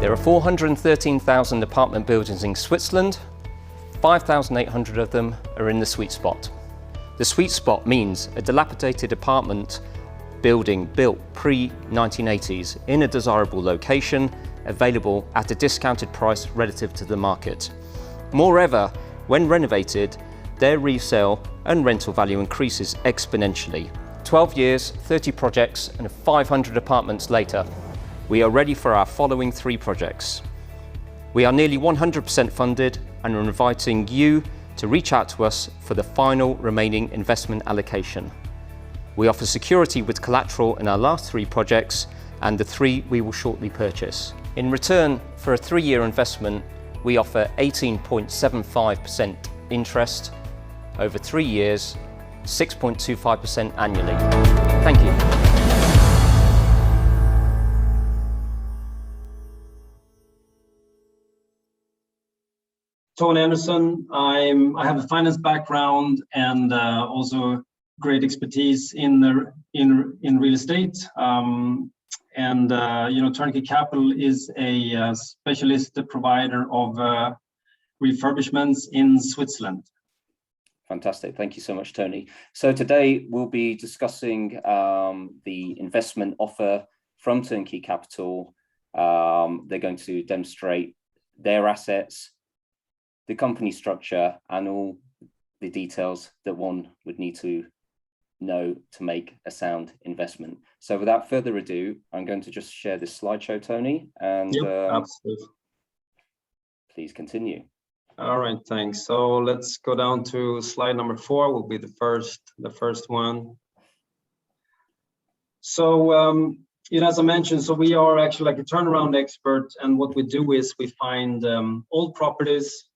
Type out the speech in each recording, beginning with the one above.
There are 413,000 apartment buildings in Switzerland. 5,800 of them are in the sweet spot. The sweet spot means a dilapidated apartment building built pre-1980s in a desirable location, available at a discounted price relative to the market. Moreover, when renovated, their resale and rental value increases exponentially. 12 years, 30 projects, and 500 apartments later, we are ready for our following 3 projects. We are nearly 100% funded and are inviting you to reach out to us for the final remaining investment allocation. We offer security with collateral in our last 3 projects and the 3 we will shortly purchase. In return for a 3-year investment, we offer 18.75% interest over 3 years, 6.25% annually. Thank you. Tony Anderson. I have a finance background and also great expertise in real estate. Turnkey Capital is a specialist provider of refurbishments in Switzerland. Fantastic. Thank you so much, Tony. So today we'll be discussing the investment offer from Turnkey Capital. They're going to demonstrate their assets, the company structure, and all the details that one would need to know to make a sound investment. So without further ado, I'm going to just share this slideshow, Tony, and absolutely. Please continue. All right, thanks. So let's go down to slide number 4, will be the first one. So, as I mentioned, so we are actually like a turnaround expert, and what we do is we find old properties.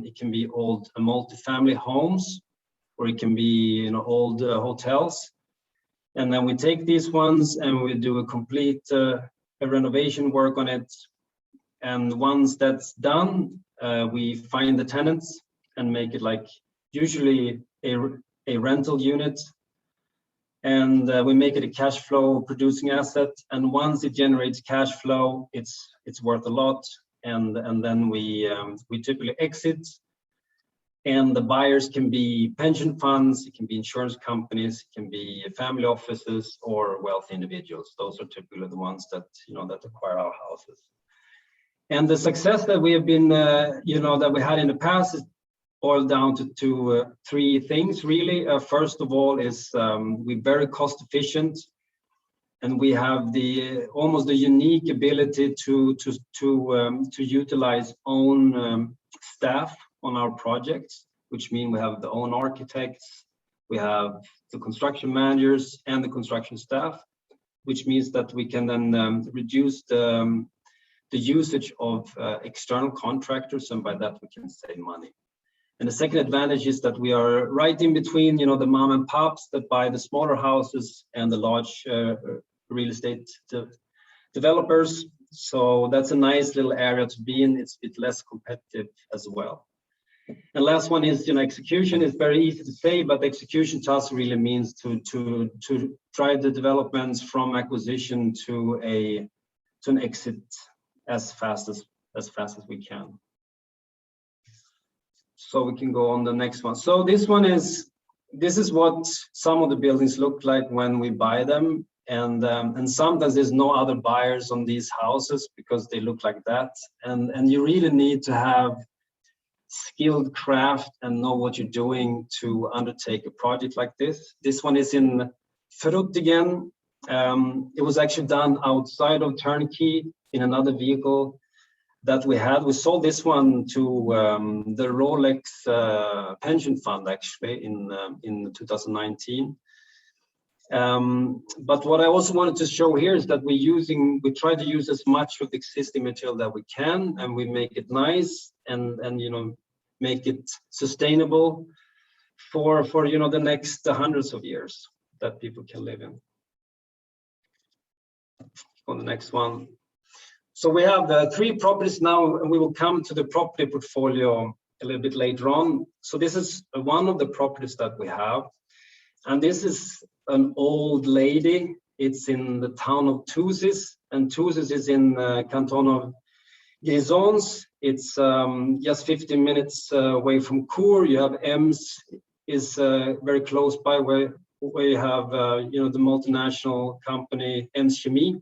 It can be old multifamily homes, or it can be old hotels, and then we take these ones and we do a complete renovation work on it. And once that's done, we find the tenants and make it like usually a rental unit, and we make it a cash flow producing asset. And once it generates cash flow, it's worth a lot. And then we typically exit. And the buyers can be pension funds, it can be insurance companies, it can be family offices or wealthy individuals. Those are typically the ones that that acquire our houses. And the success that we have been, that we had in the past is boiled down to 3 things really. First of all is we're very cost efficient, and we have almost the unique ability to utilize own staff on our projects, which mean we have the own architects, we have the construction managers and the construction staff, which means that we can then reduce the usage of external contractors, and by that we can save money. And the second advantage is that we are right in between, the mom and pops that buy the smaller houses and the large real estate developers. So that's a nice little area to be in. It's a bit less competitive as well. And last one is, execution is very easy to say, but execution to us really means to drive the developments from acquisition to an exit as fast as we can. So we can go on the next one. So this is what some of the buildings look like when we buy them, and sometimes there's no other buyers on these houses because they look like that, and you really need to have skilled craft and know what you're doing to undertake a project like this. This one is in Frutigen. It was actually done outside of Turnkey in another vehicle that we had. We sold this one to the Rolex pension fund actually in 2019. But what I also wanted to show here is that we try to use as much of the existing material that we can, and we make it nice and make it sustainable for the next hundreds of years that people can live in. On the next one. So we have 3 properties now, and we will come to the property portfolio a little bit later on. So this is one of the properties that we have, and this is an old lady. It's in the town of Thusis, and Thusis is in canton of Grisons, it's just 15 minutes away from Cour. You have Ems is very close by, where you have the multinational company Ems Chemie.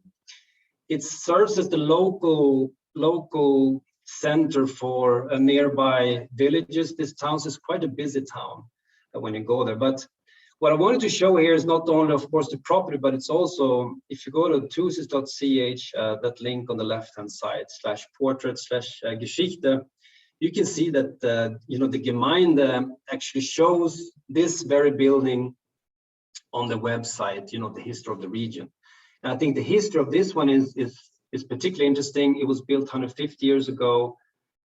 It serves as the local center for nearby villages. This town is quite a busy town when you go there. But what I wanted to show here is not only, of course, the property, but it's also, if you go to tusis.ch, that link on the left-hand side, /portrait/Geschichte, you can see that the Gemeinde actually shows this very building on the website, the history of the region. And I think the history of this one is particularly interesting. It was built 150 years ago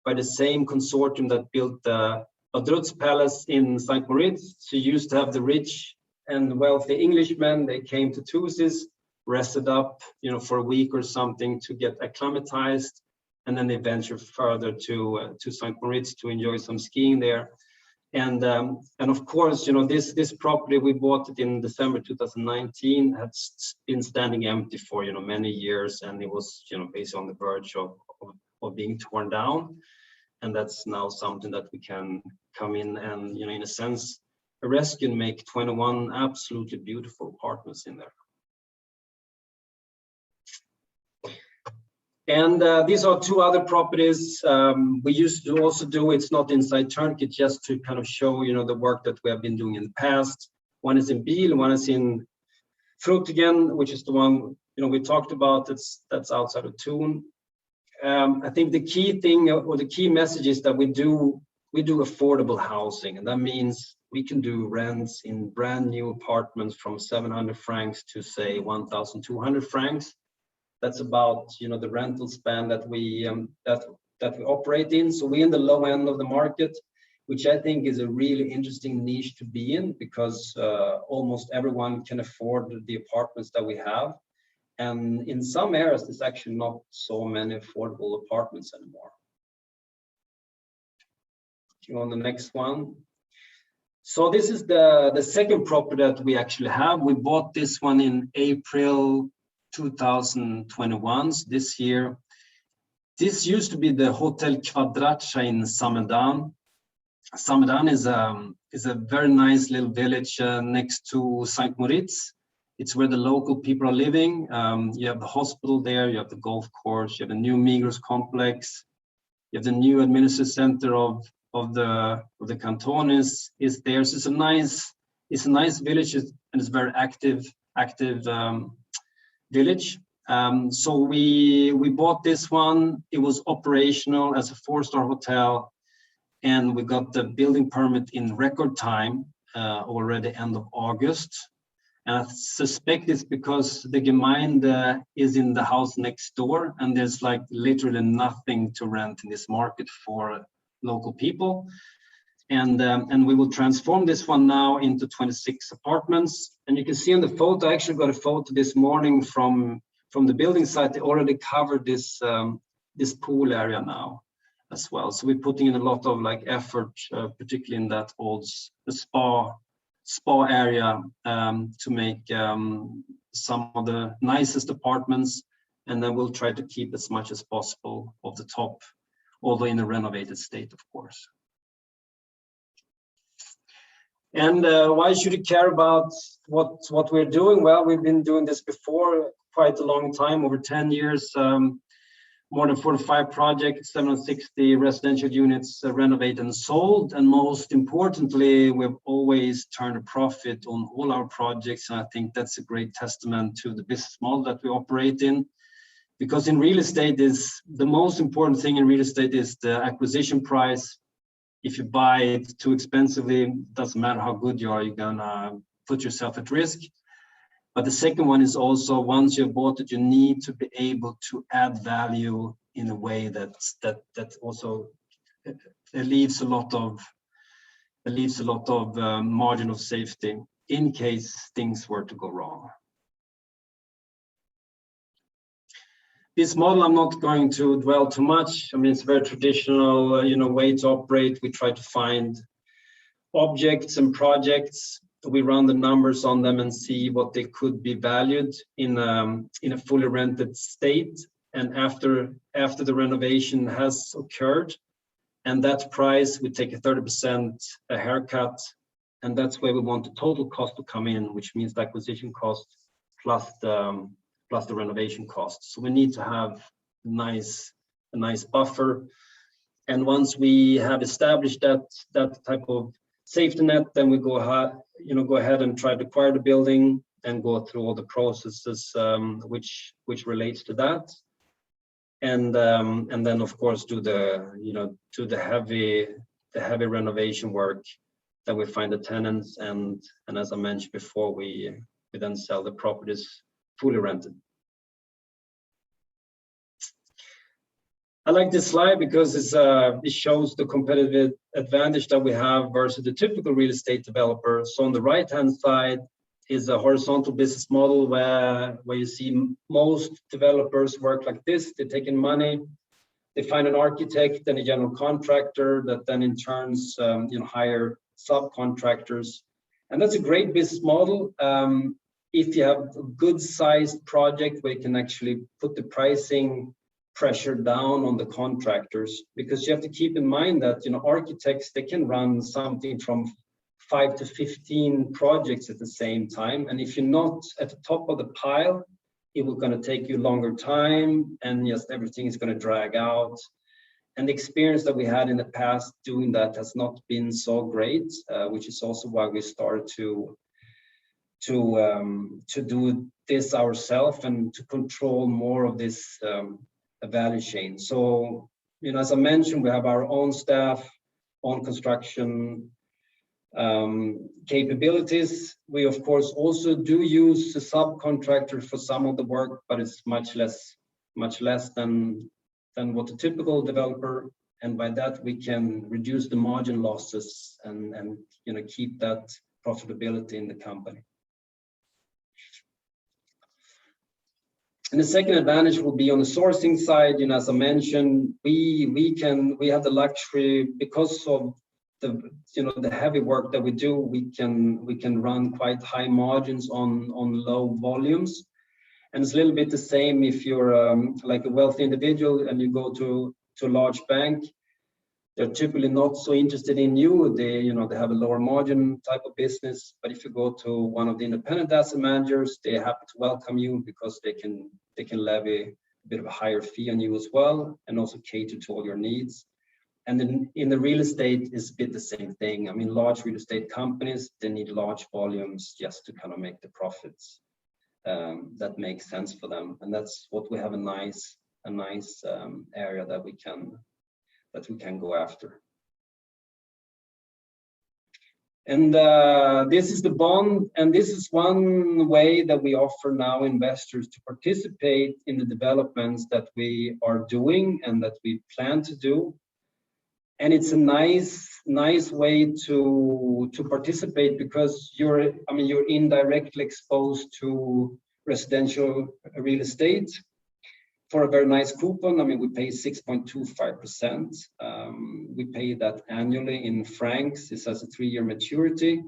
by the same consortium that built the Badruz Palace in St. Moritz. So you used to have the rich and wealthy Englishmen. They came to Tusis, rested up, for a week or something to get acclimatized, and then they ventured further to St. Moritz to enjoy some skiing there. And of course, this property, we bought it in December 2019, had been standing empty for many years, and it was basically on the verge of being torn down. And that's now something that we can come in and in a sense rescue and make 21 absolutely beautiful apartments in there. And these are two other properties we used to also do. It's not inside turnkey, just to kind of show the work that we have been doing in the past. One is in Biel, one is in Frutigen, which is the one we talked about. That's outside of Thun. I think the key thing or the key message is that we do affordable housing, and that means we can do rents in brand new apartments from 700 francs to say 1,200 francs. That's about the rental span that we operate in. So we're in the low end of the market, which I think is a really interesting niche to be in, because almost everyone can afford the apartments that we have. And in some areas, there's actually not so many affordable apartments anymore. On the next one. So this is the second property that we actually have. We bought this one in April 2021, so this year. This used to be the Hotel Quadraccia in Samedan. Samedan is a very nice little village next to St. Moritz. It's where the local people are living. You have the hospital there, you have the golf course, you have the new Migros complex, you have the new administrative center of the canton is there. So it's a nice village, and it's very active village. So we bought this one. It was operational as a 4-star hotel, and we got the building permit in record time, already end of August. And I suspect it's because the Gemeinde is in the house next door, and there's like literally nothing to rent in this market for local people. And we will transform this one now into 26 apartments. And you can see on the photo, I actually got a photo this morning from the building site. They already covered this pool area now as well. So we're putting in a lot of effort, particularly in that old spa area, to make some of the nicest apartments. And then we'll try to keep as much as possible of the top, although in a renovated state, of course. And why should you care about what we're doing? Well, we've been doing this before quite a long time, over 10 years, more than 45 projects, 760 residential units renovated and sold. And most importantly, we've always turned a profit on all our projects. And I think that's a great testament to the business model that we operate in. Because in real estate, is the most important thing in real estate is the acquisition price. If you buy it too expensively, doesn't matter how good you are, you're gonna put yourself at risk. But the second one is also, once you've bought it, you need to be able to add value in a way that also leaves a lot of margin of safety in case things were to go wrong. This model, I'm not going to dwell too much. I mean, it's a very traditional, way to operate. We try to find objects and projects. We run the numbers on them and see what they could be valued in a fully rented state. and after the renovation has occurred, and that price we take a 30% haircut, and that's where we want the total cost to come in, which means the acquisition cost plus the renovation cost. So we need to have a nice buffer. And once we have established that type of safety net, then we go ahead and try to acquire the building and go through all the processes which relates to that. And then of course do the heavy renovation work. Then we find the tenants, and as I mentioned before, we then sell the properties fully rented. I like this slide because it shows the competitive advantage that we have versus the typical real estate developer. So on the right-hand side is a horizontal business model where you see most developers work like this. They take in money, they find an architect and a general contractor that then in turns hire subcontractors. And that's a great business model if you have a good sized project where you can actually put the pricing pressure down on the contractors, because you have to keep in mind that architects, they can run something from 5 to 15 projects at the same time, and if you're not at the top of the pile, it will going to take you longer time, and yes, everything is going to drag out. And the experience that we had in the past doing that has not been so great, which is also why we started to do this ourselves and to control more of this value chain. So, as I mentioned, we have our own staff, own construction capabilities. We of course also do use a subcontractor for some of the work, but it's much less than what the typical developer. And by that we can reduce the margin losses and keep that profitability in the company. And the second advantage will be on the sourcing side. As I mentioned, we have the luxury, because of the heavy work that we do, we can run quite high margins on low volumes. And it's a little bit the same if you're like a wealthy individual and you go to a large bank. They're typically not so interested in you. They have a lower margin type of business. But if you go to one of the independent asset managers, they're happy to welcome you because they can levy a bit of a higher fee on you as well, and also cater to all your needs. And then in the real estate is a bit the same thing. I mean, large real estate companies, they need large volumes just to kind of make the profits that make sense for them. And that's what we have a nice area that we can go after. And this is the bond, and this is one way that we offer now investors to participate in the developments that we are doing and that we plan to do. And it's a nice way to participate, because you're indirectly exposed to residential real estate for a very nice coupon. I mean, we pay 6.25%. We pay that annually in francs. This has a 3-year maturity.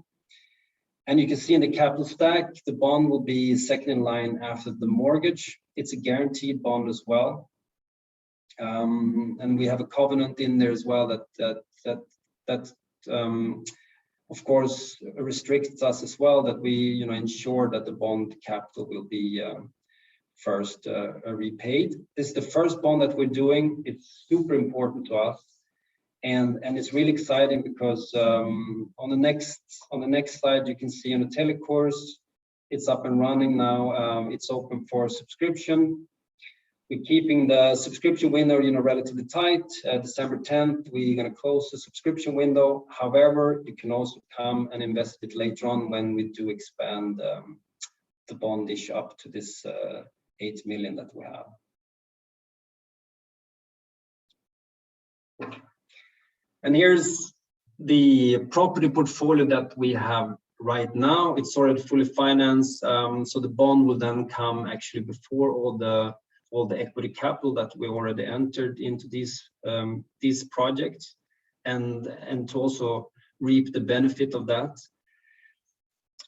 And you can see in the capital stack, the bond will be second in line after the mortgage. It's a guaranteed bond as well. And we have a covenant in there as well that of course restricts us as well, that we ensure that the bond capital will be first repaid. This is the first bond that we're doing. It's super important to us, and it's really exciting because on the next slide you can see on the telecourse, it's up and running now. It's open for subscription. We're keeping the subscription window relatively tight. December 10th we're going to close the subscription window. However, you can also come and invest it later on when we do expand the bond issue up to this 8 million that we have. And here's the property portfolio that we have right now. It's already fully financed, so the bond will then come actually before all the equity capital that we already entered into these projects, and to also reap the benefit of that.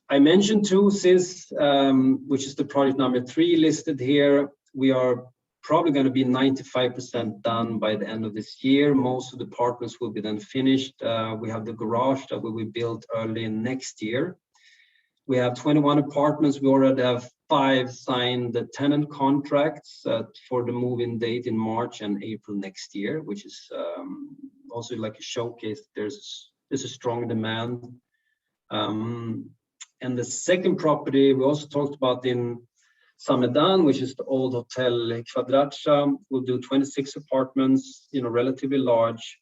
I mentioned too, SIS, which is the project number 3 listed here. We are probably going to be 95% done by the end of this year. Most of the apartments will be then finished. We have the garage that will be built early next year. We have 21 apartments. We already have 5 signed tenant contracts for the move-in date in March and April next year, which is also like a showcase. There's a strong demand. And the second property we also talked about in Samedan, which is the old Hotel Kvadratsja, will do 26 apartments, relatively large.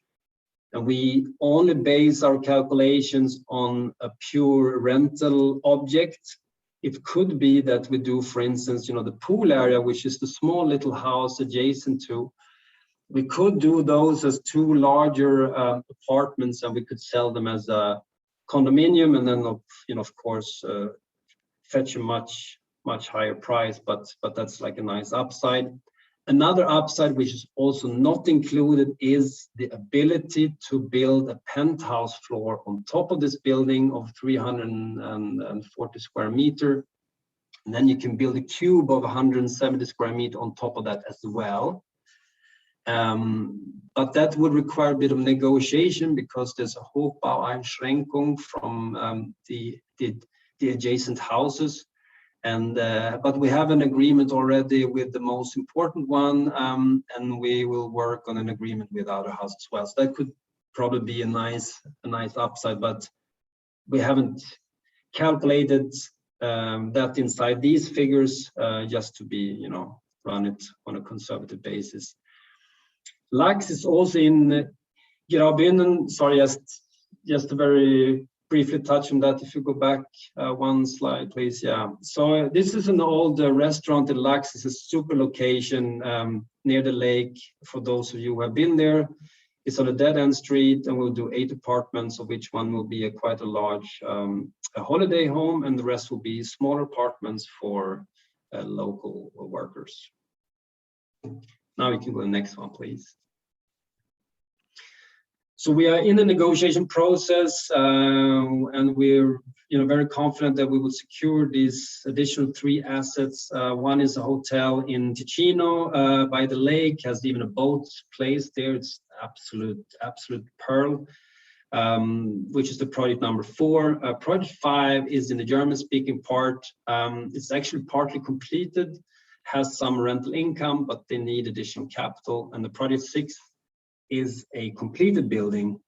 And we only base our calculations on a pure rental object. It could be that we do, for instance, the pool area, which is the small little house adjacent to. We could do those as 2 larger apartments, and we could sell them as a condominium, and then, of course, fetch a much higher price, but that's like a nice upside. Another upside, which is also not included, is the ability to build a penthouse floor on top of this building of 340 square meter. And then you can build a cube of 170 square meter on top of that as well. But that would require a bit of negotiation, because there's a Hochbaueinschränkung from the adjacent houses. And but we have an agreement already with the most important one, and we will work on an agreement with other houses as well. So that could probably be a nice upside, but we haven't calculated that inside these figures, just to be, run it on a conservative basis. Lax is also in Graubünden. Sorry, just to very briefly touch on that. If you go back 1 slide, please. Yeah. So this is an old restaurant in Lax. It's a super location near the lake. For those of you who have been there, it's on a dead-end street, and we'll do 8 apartments, of which one will be quite a large a holiday home, and the rest will be smaller apartments for local workers. Now we can go to the next one, please. So we are in the negotiation process, and we're very confident that we will secure these additional 3 assets. One is a hotel in Ticino by the lake, has even a boat place there. It's absolute pearl, which is the project number 4. Project 5 is in the German-speaking part. It's actually partly completed, has some rental income, but they need additional capital. And the project 6 is a completed building,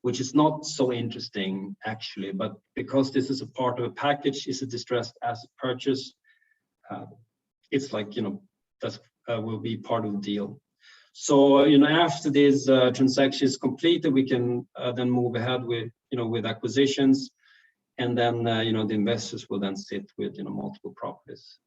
which is not so interesting actually, but because this is a part of a package, is a distressed asset purchase, it's like, that will be part of the deal. So, after this transaction is completed, we can then move ahead with, with acquisitions, and then, the investors will then sit with, multiple properties.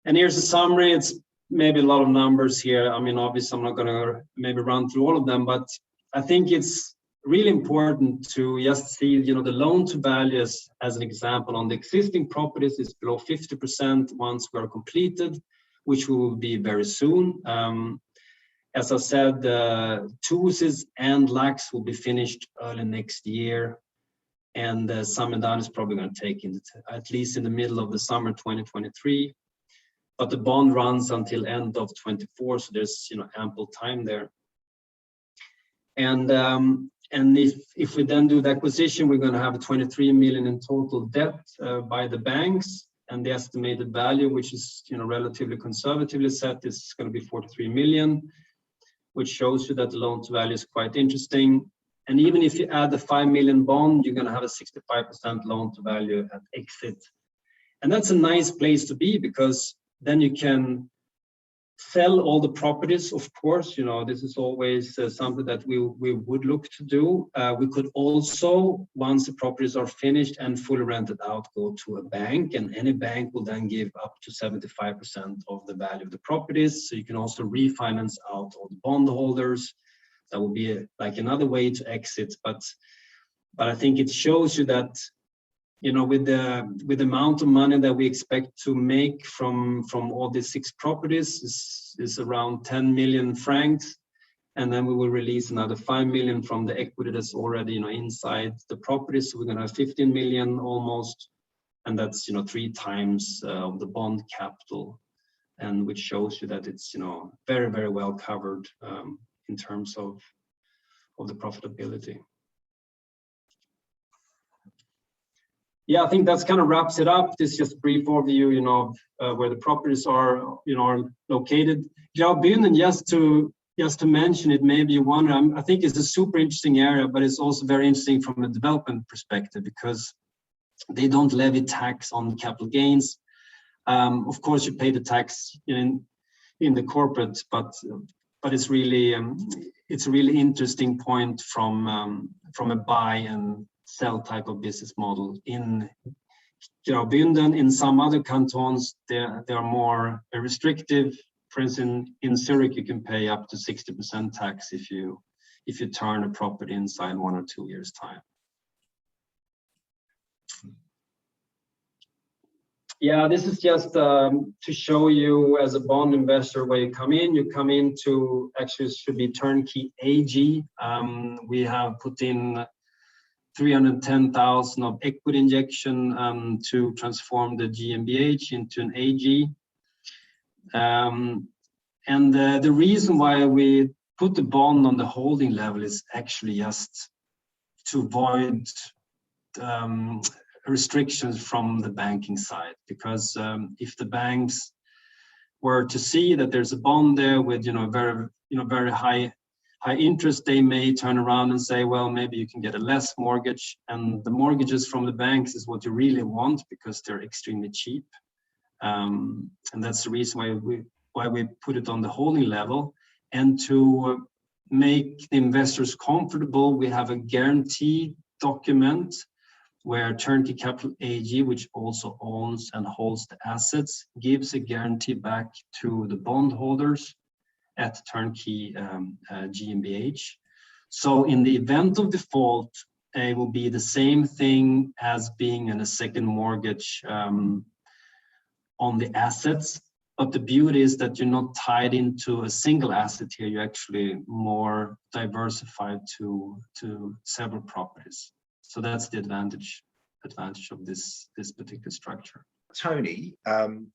And here's a summary. It's maybe a lot of numbers here. I mean, obviously, I'm not going to maybe run through all of them, but I think it's really important to just see, the loan to values as an example on the existing properties is below 50% once we're completed, which we will be very soon. As I said, Tusis and Lax will be finished early next year, and Samedan is probably going to take at least in the middle of the summer 2023. But the bond runs until end of 24, so there's ample time there. And if we then do the acquisition, we're going to have 23 million in total debt by the banks, and the estimated value, which is relatively conservatively set, is going to be 43 million, which shows you that the loan to value is quite interesting. And even if you add the 5 million bond, you're going to have a 65% loan to value at exit, and that's a nice place to be, because then you can sell all the properties. Of course, this is always something that we would look to do. We could also, once the properties are finished and fully rented out, go to a bank, and any bank will then give up to 75% of the value of the properties. So you can also refinance out all the bondholders. That will be like another way to exit. But I think it shows you that, with the amount of money that we expect to make from all these 6 properties is around 10 million francs, and then we will release another 5 million from the equity that's already inside the properties. So we're going to have 15 million almost, and that's 3 times of the bond capital. and which shows you that it's very, very well covered in terms of the profitability. Yeah, I think that's kind of wraps it up. This is just a brief overview, where the properties are, are located. Graubünden, just to mention it, maybe you wonder, I think it's a super interesting area, but it's also very interesting from a development perspective because they don't levy tax on capital gains. Of course, you pay the tax in the corporate, but it's really it's a really interesting point from a buy and sell type of business model in Graubünden. In some other cantons, they are more restrictive. For instance, in Zurich, you can pay up to 60% tax if you turn a property inside 1 or 2 years' time. Yeah, this is just to show you as a bond investor where you come in. You come into, actually it should be turnkey AG. We have put in 310,000 of equity injection to transform the GmbH into an AG. And the reason why we put the bond on the holding level is actually just to avoid restrictions from the banking side, because if the banks were to see that there's a bond there with very high interest, they may turn around and say, well, maybe you can get a less mortgage, and the mortgages from the banks is what you really want because they're extremely cheap, and that's the reason why we put it on the holding level. And to make the investors comfortable, we have a guarantee document where Turnkey Capital AG, which also owns and holds the assets, gives a guarantee back to the bondholders at Turnkey GmbH. So in the event of default, it will be the same thing as being in a second mortgage on the assets. But the beauty is that you're not tied into a single asset here. You're actually more diversified to several properties. So that's the advantage of this particular structure. Tony,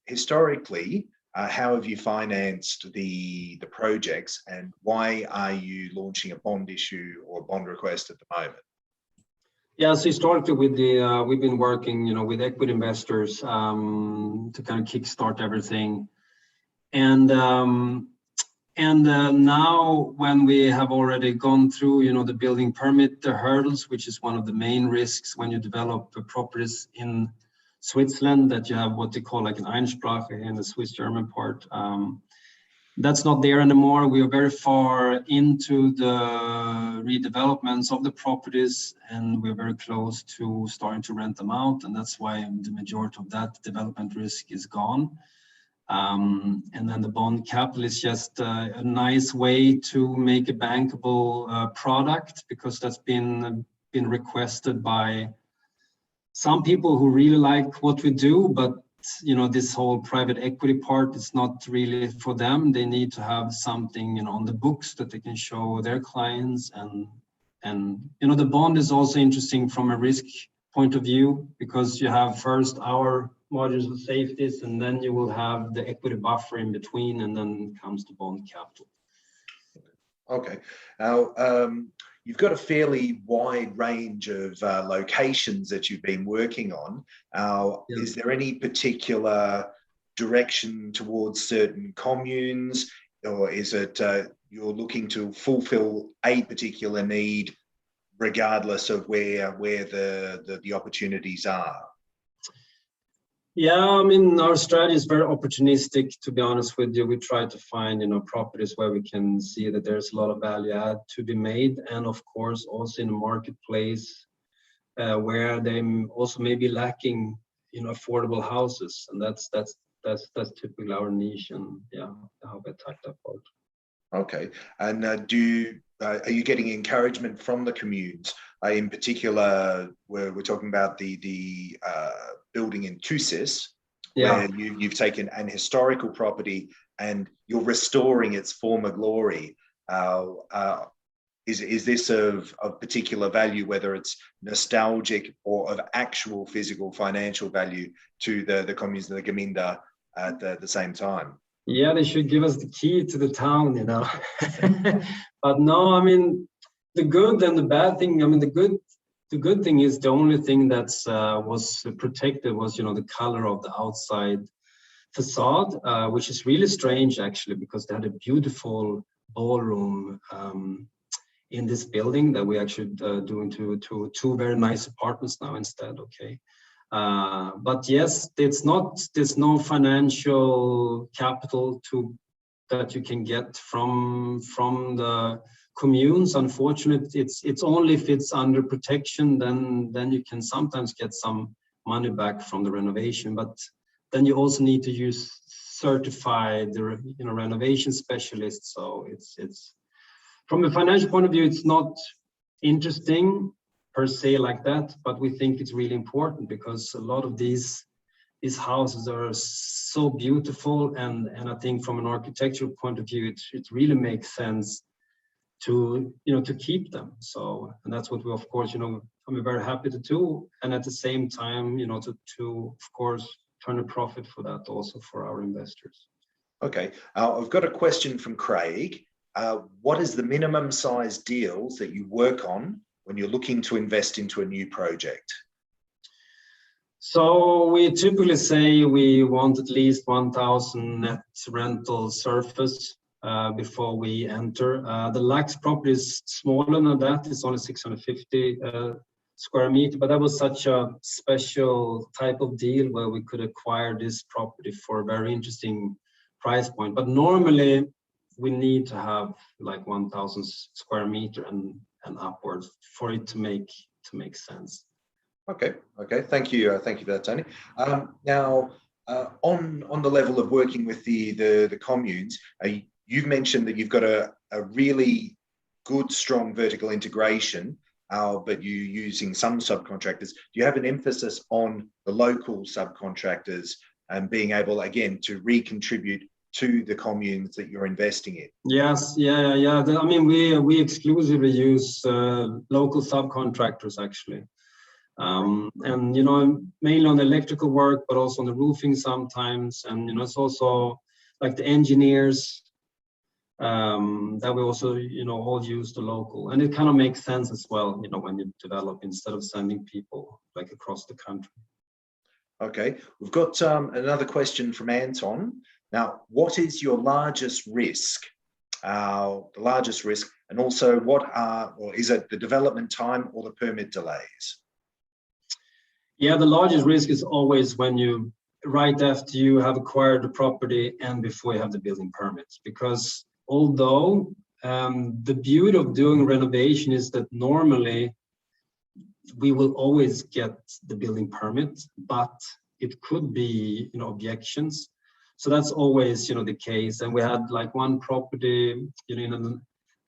historically, how have you financed the projects, and why are you launching a bond issue or bond request at the moment? Yeah, so historically we've been working, with equity investors to kind of kickstart everything, and now when we have already gone through, the building permit, the hurdles, which is one of the main risks when you develop properties in Switzerland, that you have what they call like an Einsprache in the Swiss-German part. That's not there anymore. We are very far into the redevelopments of the properties, and we're very close to starting to rent them out, and that's why the majority of that development risk is gone. And then the bond capital is just a nice way to make a bankable product, because that's been requested by some people who really like what we do, but this whole private equity part is not really for them. They need to have something on the books that they can show their clients, and the bond is also interesting from a risk point of view, because you have first our margins of safeties, and then you will have the equity buffer in between, and then comes the bond capital. Okay. Now, you've got a fairly wide range of locations that you've been working on. Yeah. Is there any particular direction towards certain communes, or is it you're looking to fulfill a particular need regardless of where the opportunities are? Yeah, our strategy is very opportunistic, to be honest with you. We try to find, properties where we can see that there's a lot of value add to be made, and of course also in the marketplace where they also may be lacking, affordable houses, and that's typically our niche, and yeah, how we attack that part. Okay, and are you getting encouragement from the communes? In particular, we're talking about the building in Thusis, where you've taken an historical property and you're restoring its former glory. Is this of particular value, whether it's nostalgic or of actual physical financial value to the communes of the Gemeinde at the same time? Yeah, they should give us the key to the town, you know. But no, I mean, the good and the bad thing. I mean, the good thing is the only thing that's was protected was, you know, the color of the outside facade, which is really strange actually, because they had a beautiful ballroom in this building that we actually doing to two very nice apartments now instead. Okay. But yes, there's no financial capital that you can get from the communes. Unfortunately, it's only if it's under protection, then you can sometimes get some money back from the renovation. But then you also need to use certified, you know, renovation specialists. So it's from a financial point of view, it's not interesting per se like that, but we think it's really important because a lot of these houses are so beautiful, and I think from an architectural point of view, it really makes sense to, you know, to keep them. So, and that's what we, of course, you know, I'm very happy to do, and at the same time, you know, to of course turn a profit for that also for our investors. Okay, I've got a question from Craig. What is the minimum size deals that you work on when you're looking to invest into a new project? So we typically say we want at least 1,000 net rental surface before we enter. The Lax property is smaller than that. It's only 650 square meter, but that was such a special type of deal where we could acquire this property for a very interesting price point. But normally we need to have like 1,000 square meter and upwards for it to make sense. Okay. Thank you for that, Tony. Now, on the level of working with the communes, you've mentioned that you've got a really good, strong vertical integration, but you're using some subcontractors. Do you have an emphasis on the local subcontractors and being able, again, to recontribute to the communes that you're investing in? Yes, yeah. I mean, we exclusively use local subcontractors actually. And you know, mainly on the electrical work, but also on the roofing sometimes. And you know, it's also like the engineers that we also, you know, all use the local, and it kind of makes sense as well, you know, when you develop instead of sending people like across the country. Okay, we've got another question from Anton. Now, what is your largest risk? The largest risk, and also or is it the development time or the permit delays? Yeah, the largest risk is always when you, right after you have acquired the property and before you have the building permits. Because although the beauty of doing renovation is that normally we will always get the building permit, but it could be, you know, objections. So that's always, you know, the case. And we had like one property, you know,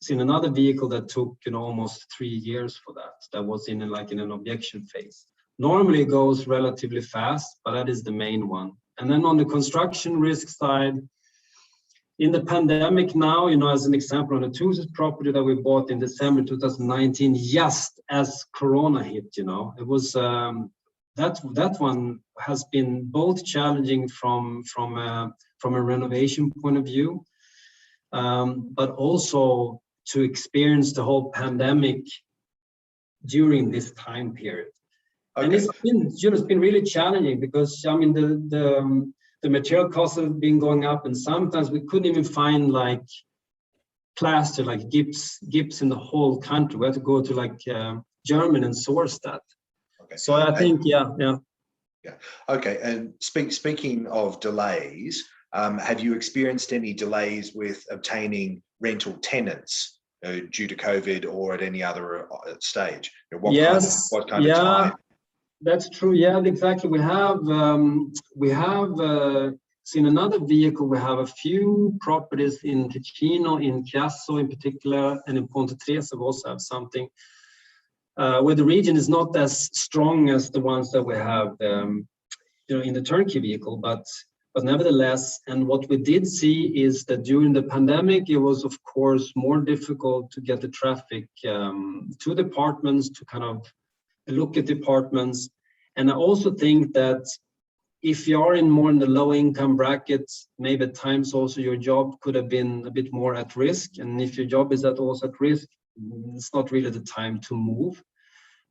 in another vehicle that took, you know, almost 3 years for that. That was in an objection phase. Normally it goes relatively fast, but that is the main one. And then on the construction risk side, in the pandemic now, you know, as an example, on the Tuesday property that we bought in December 2019, just as Corona hit, you know, it was that one has been both challenging from a renovation point of view, but also to experience the whole pandemic during this time period. Okay. And it's been, you know, it's been really challenging because I mean the material costs have been going up, and sometimes we couldn't even find like plaster, like gips in the whole country. We had to go to like Germany and source that. Okay. So I think, yeah. Okay, and speaking of delays, have you experienced any delays with obtaining rental tenants due to COVID or at any other stage? Yes. What kind of time? That's true. Yeah, exactly. We have seen another vehicle. We have a few properties in Ticino, in Chiasso in particular, and in Ponte Tresa we also have something where the region is not as strong as the ones that we have, you know, in the turnkey vehicle, but nevertheless. And what we did see is that during the pandemic, it was of course more difficult to get the traffic to the apartments, to kind of look at the apartments. And I also think that if you are in more in the low income brackets, maybe at times also your job could have been a bit more at risk. And if your job is also at risk, it's not really the time to move.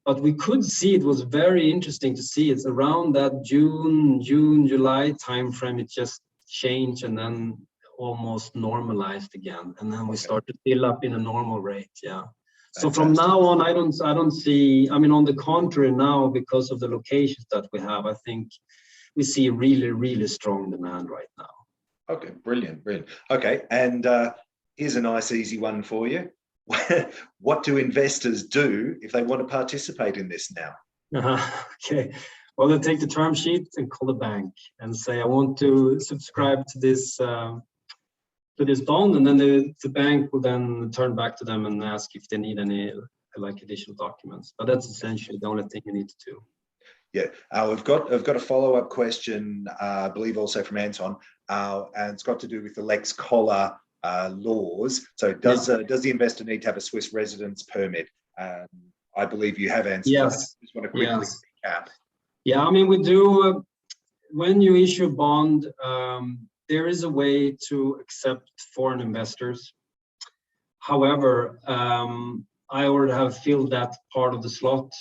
But we could see, it was very interesting to see, it's around that June, July timeframe, it just changed and then almost normalized again. And then we start to fill up in a normal rate. Yeah. So from now on, I don't see, I mean, on the contrary now, because of the locations that we have, I think we see really, really strong demand right now. Okay, brilliant. Okay, and here's a nice easy one for you. What do investors do if they want to participate in this now? Okay, well, they take the term sheet and call the bank and say, I want to subscribe to this bond, and then the bank will then turn back to them and ask if they need any like additional documents. But that's essentially the only thing you need to do. Yeah, I've got a follow-up question, I believe also from Anton, and it's got to do with the Lex Collar laws. So does the investor need to have a Swiss residence permit? I believe you have answered that. I just want to quickly recap. Yeah, I mean, we do, when you issue a bond, there is a way to accept foreign investors. However, I already have filled that part of the slot.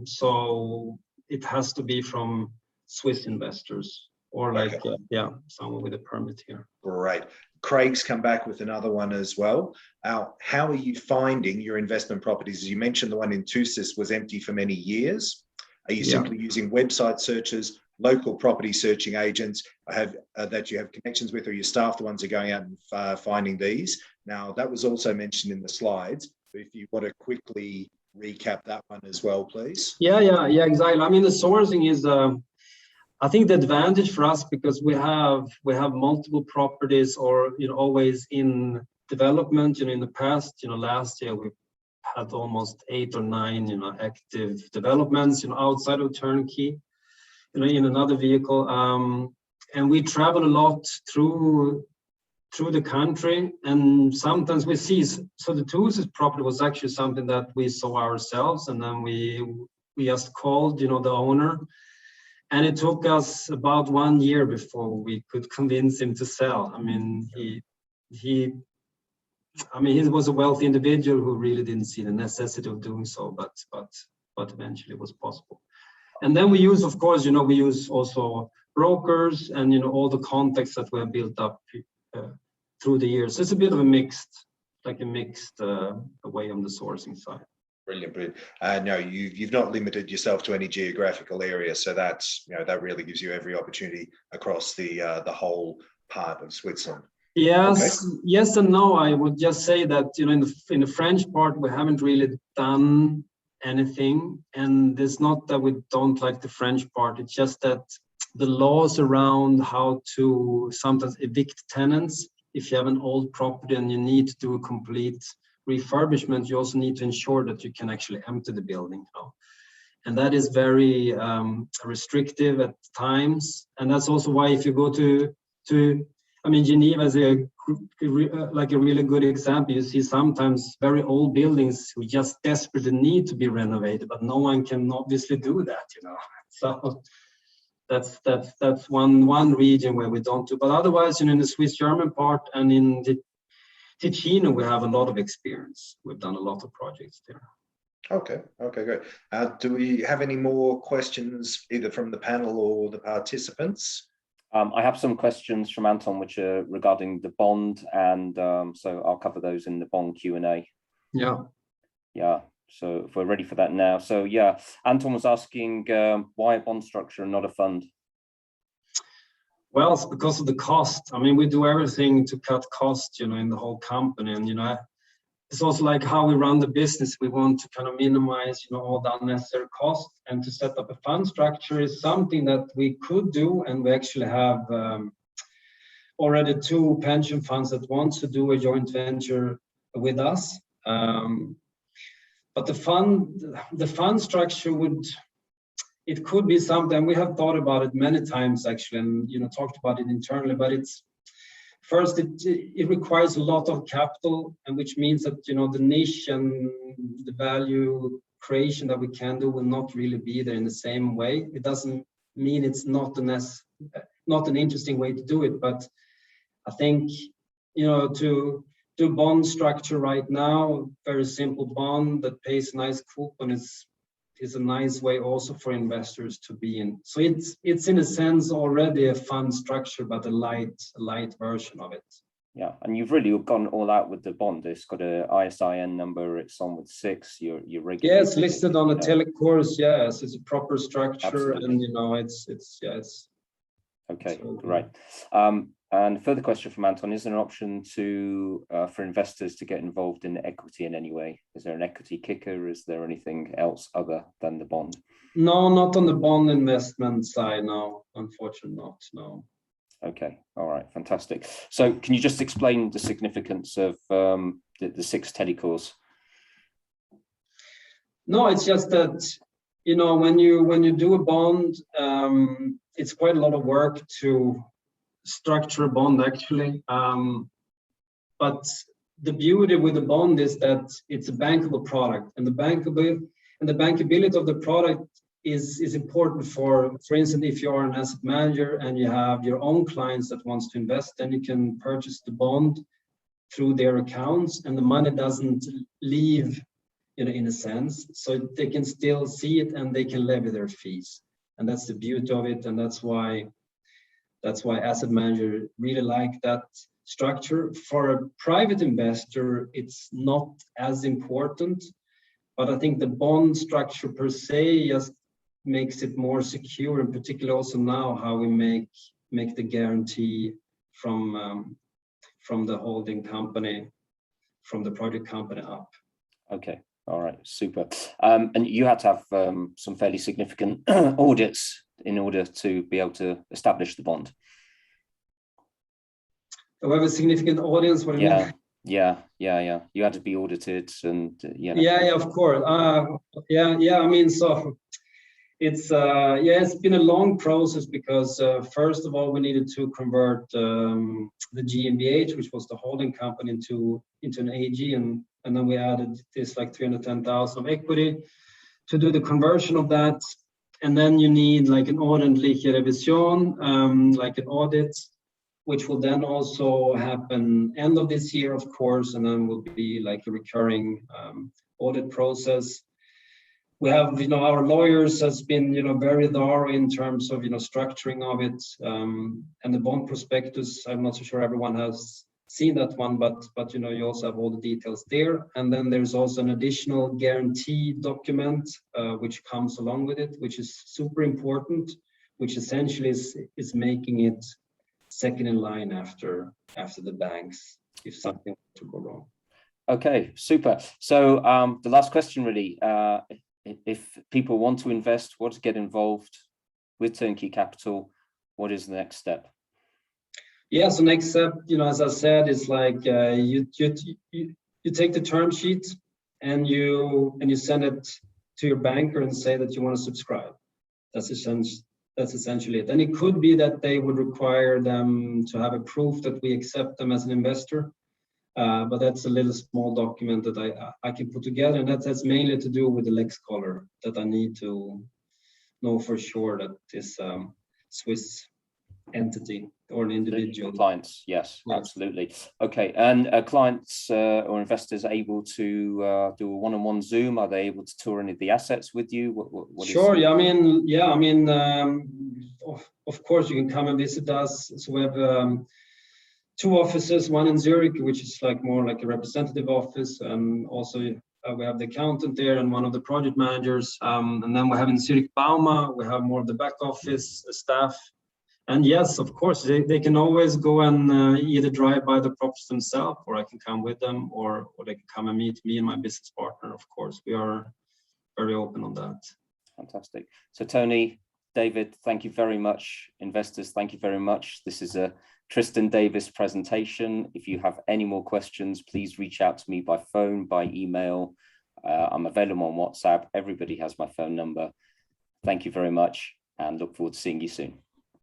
So it has to be from Swiss investors or like, someone with a permit here. Great. Craig's come back with another one as well. How are you finding your investment properties? As you mentioned, the one in Thusis was empty for many years. Are you simply using website searches, local property searching agents that you have connections with, or your staff, the ones who are going out and finding these? Now, that was also mentioned in the slides. If you want to quickly recap that one as well, please. Yeah, exactly. I mean, the sourcing is, I think the advantage for us, because we have multiple properties, or always in development. In the past, last year we had almost 8 or 9 active developments outside of turnkey, in another vehicle, and we travel a lot through the country, and sometimes we see, so the Thusis property was actually something that we saw ourselves, and then we just called the owner, and it took us about 1 year before we could convince him to sell. I mean, he was a wealthy individual who really didn't see the necessity of doing so, but eventually it was possible. And then we use, of course, we use also brokers and all the contacts that we have built up through the years. So it's a bit of a mixed way on the sourcing side. Brilliant. No, you've not limited yourself to any geographical area, so that's that really gives you every opportunity across the whole part of Switzerland. Yes, yes and no. I would just say that in the French part we haven't really done anything, and it's not that we don't like the French part. It's just that the laws around how to sometimes evict tenants. If you have an old property and you need to do a complete refurbishment, you also need to ensure that you can actually empty the building. And that is very restrictive at times. And that's also why if you go to Geneva is a really good example. You see sometimes very old buildings who just desperately need to be renovated, but no one can obviously do that, So that's one region where we don't do. But otherwise, in the Swiss-German part and in the Ticino, we have a lot of experience. We've done a lot of projects there. Okay, great. Do we have any more questions either from the panel or the participants? I have some questions from Anton, which are regarding the bond, and so I'll cover those in the bond Q&A. Yeah. So if we're ready for that now. So yeah, Anton was asking why a bond structure and not a fund? Well, it's because of the cost. I mean, we do everything to cut costs, in the whole company, and it's also like how we run the business. We want to kind of minimize, all the unnecessary costs, and to set up a fund structure is something that we could do, and we actually have already 2 pension funds that want to do a joint venture with us. But the fund structure it could be something. We have thought about it many times actually, and talked about it internally. But it requires a lot of capital, and which means that the niche and the value creation that we can do will not really be there in the same way. It doesn't mean it's not an interesting way to do it, but I think, to do bond structure right now, very simple bond that pays a nice coupon is a nice way also for investors to be in. So it's in a sense already a fund structure, but a light version of it. Yeah, and you've really gone all out with the bond. It's got a ISIN number. It's on with 6. You're regulated. Yeah, it's listed on the telecourse. Yes, it's a proper structure. Absolutely. And it's okay, so, great. And further question from Anton: is there an option to for investors to get involved in equity in any way? Is there an equity kicker? Is there anything else other than the bond? No, not on the bond investment side. No, unfortunately not. No. Okay, all right, fantastic. So can you just explain the significance of the 6 telecores? No, it's just that, when you do a bond, it's quite a lot of work to structure a bond actually. But the beauty with the bond is that it's a bankable product, and the bankability of the product is important for instance, if you are an asset manager and you have your own clients that wants to invest, then you can purchase the bond through their accounts, and the money doesn't leave, in a sense, so they can still see it and they can levy their fees, and that's the beauty of it, and that's why asset managers really like that structure. For a private investor, it's not as important, but I think the bond structure per se just makes it more secure, and particularly also now how we make the guarantee from the holding company, from the project company up. Okay, all right, super. And you had to have some fairly significant audits in order to be able to establish the bond. We have a significant audience. What do you mean? Yeah. You had to be audited, and Yeah, of course. I mean, so it's been a long process because first of all we needed to convert the GmbH, which was the holding company, into an AG, and then we added this like 310,000 of equity to do the conversion of that, and then you need like an ordentliche Revision, like an audit, which will then also happen end of this year, of course, and then will be like a recurring audit process. We have, our lawyers has been, very thorough in terms of, structuring of it, and the bond prospectus. I'm not so sure everyone has seen that one, but you also have all the details there. And then there's also an additional guarantee document, which comes along with it, which is super important, which essentially is making it second in line after the banks if something were to go wrong. Okay, super. So the last question really, if people want to invest, want to get involved with Turnkey Capital, what is the next step? Yeah, so next step, as I said, is like you take the term sheet and you send it to your banker and say that you want to subscribe. That's essentially it. And it could be that they would require them to have a proof that we accept them as an investor. But that's a little small document that I can put together, and that's mainly to do with the lex color, that I need to know for sure that this Swiss entity or an individual. Clients, yes, absolutely. Okay, and clients or investors able to do a one-on-one Zoom? Are they able to tour any of the assets with you? What sure. I mean, of course you can come and visit us. So we have 2 offices, one in Zurich, which is like more like a representative office, and also we have the accountant there and one of the project managers, and then we have in Zurich Bauma, we have more of the back office staff. And yes, of course, they can always go and either drive by the properties themselves, or I can come with them, or they can come and meet me and my business partner. Of course, we are very open on that. Fantastic. So Tony, David, thank you very much. Investors, thank you very much. This is a Tristan Davis presentation. If you have any more questions, please reach out to me by phone, by email. I'm available on WhatsApp. Everybody has my phone number. Thank you very much, and look forward to seeing you soon.